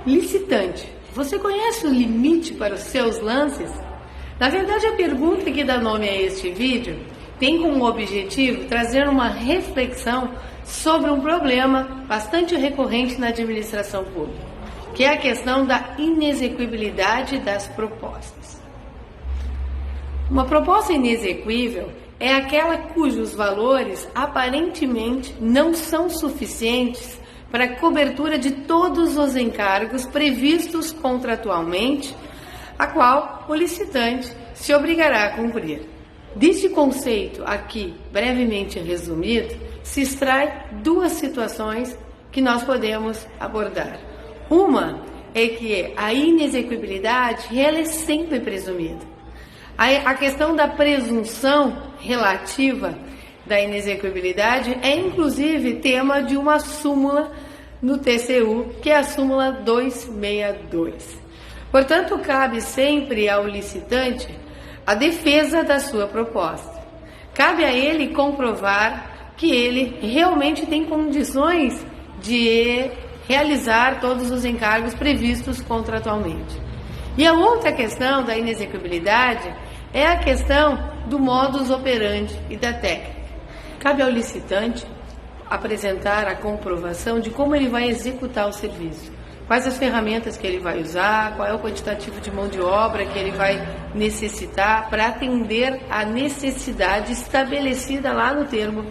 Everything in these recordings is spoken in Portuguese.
Licitante, você conhece o limite para os seus lances? Na verdade, a pergunta que dá nome a este vídeo tem como objetivo trazer uma reflexão sobre um problema bastante recorrente na administração pública, que é a questão da inexequibilidade das propostas. Uma proposta inexequível é aquela cujos valores aparentemente não são suficientes para a cobertura de todos os encargos previstos contratualmente, a qual o licitante se obrigará a cumprir. Deste conceito aqui, brevemente resumido, se extrai duas situações que nós podemos abordar. Uma é que a inexequibilidade ela é sempre presumida. A questão da presunção relativa da inexequibilidade é inclusive tema de uma súmula no TCU, que é a súmula 262. Portanto, cabe sempre ao licitante a defesa da sua proposta. Cabe a ele comprovar que ele realmente tem condições de realizar todos os encargos previstos contratualmente. E a outra questão da inexequibilidade é a questão do modus operandi e da técnica. Cabe ao licitante apresentar a comprovação de como ele vai executar o serviço, quais as ferramentas que ele vai usar, qual é o quantitativo de mão de obra que ele vai necessitar para atender à necessidade estabelecida lá no termo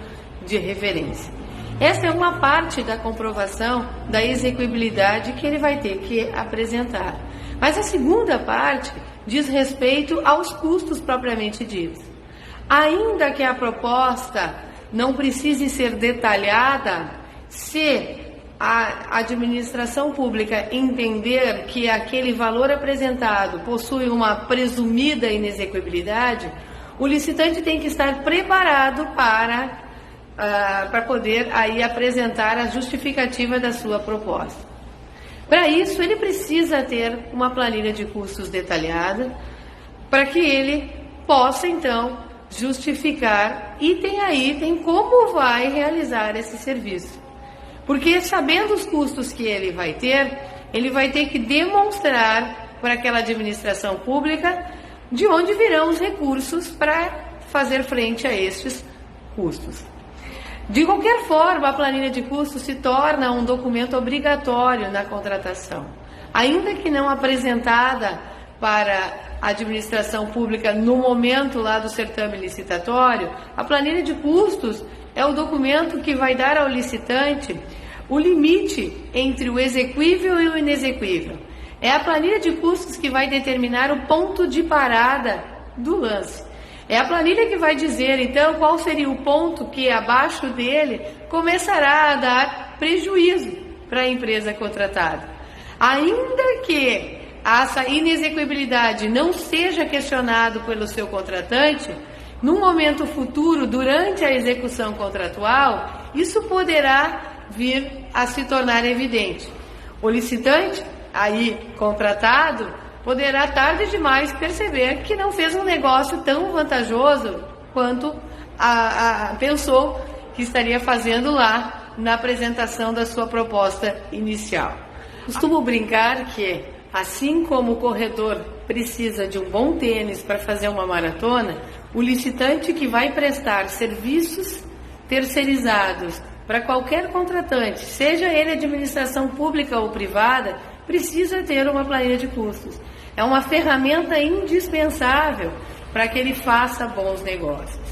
de referência. Essa é uma parte da comprovação da execuibilidade que ele vai ter que apresentar. Mas a segunda parte diz respeito aos custos propriamente ditos. Ainda que a proposta não precise ser detalhada, se a administração pública entender que aquele valor apresentado possui uma presumida inexequibilidade, o licitante tem que estar preparado para poder aí apresentar a justificativa da sua proposta. Para isso, ele precisa ter uma planilha de custos detalhada, para que ele possa, então, justificar item a item como vai realizar esse serviço. Porque sabendo os custos que ele vai ter que demonstrar para aquela administração pública de onde virão os recursos para fazer frente a estes custos. De qualquer forma, a planilha de custos se torna um documento obrigatório na contratação. Ainda que não apresentada para a administração pública no momento lá do certame licitatório, a planilha de custos é o documento que vai dar ao licitante o limite entre o exequível e o inexequível. É a planilha de custos que vai determinar o ponto de parada do lance. É a planilha que vai dizer, então, qual seria o ponto que abaixo dele começará a dar prejuízo para a empresa contratada. Ainda que essa inexequibilidade não seja questionado pelo seu contratante, num momento futuro, durante a execução contratual, isso poderá vir a se tornar evidente. O licitante, aí contratado, poderá tarde demais perceber que não fez um negócio tão vantajoso quanto pensou que estaria fazendo lá na apresentação da sua proposta inicial. Costumo brincar que, assim como o corredor precisa de um bom tênis para fazer uma maratona, o licitante que vai prestar serviços terceirizados para qualquer contratante, seja ele administração pública ou privada, precisa ter uma planilha de custos. É uma ferramenta indispensável para que ele faça bons negócios.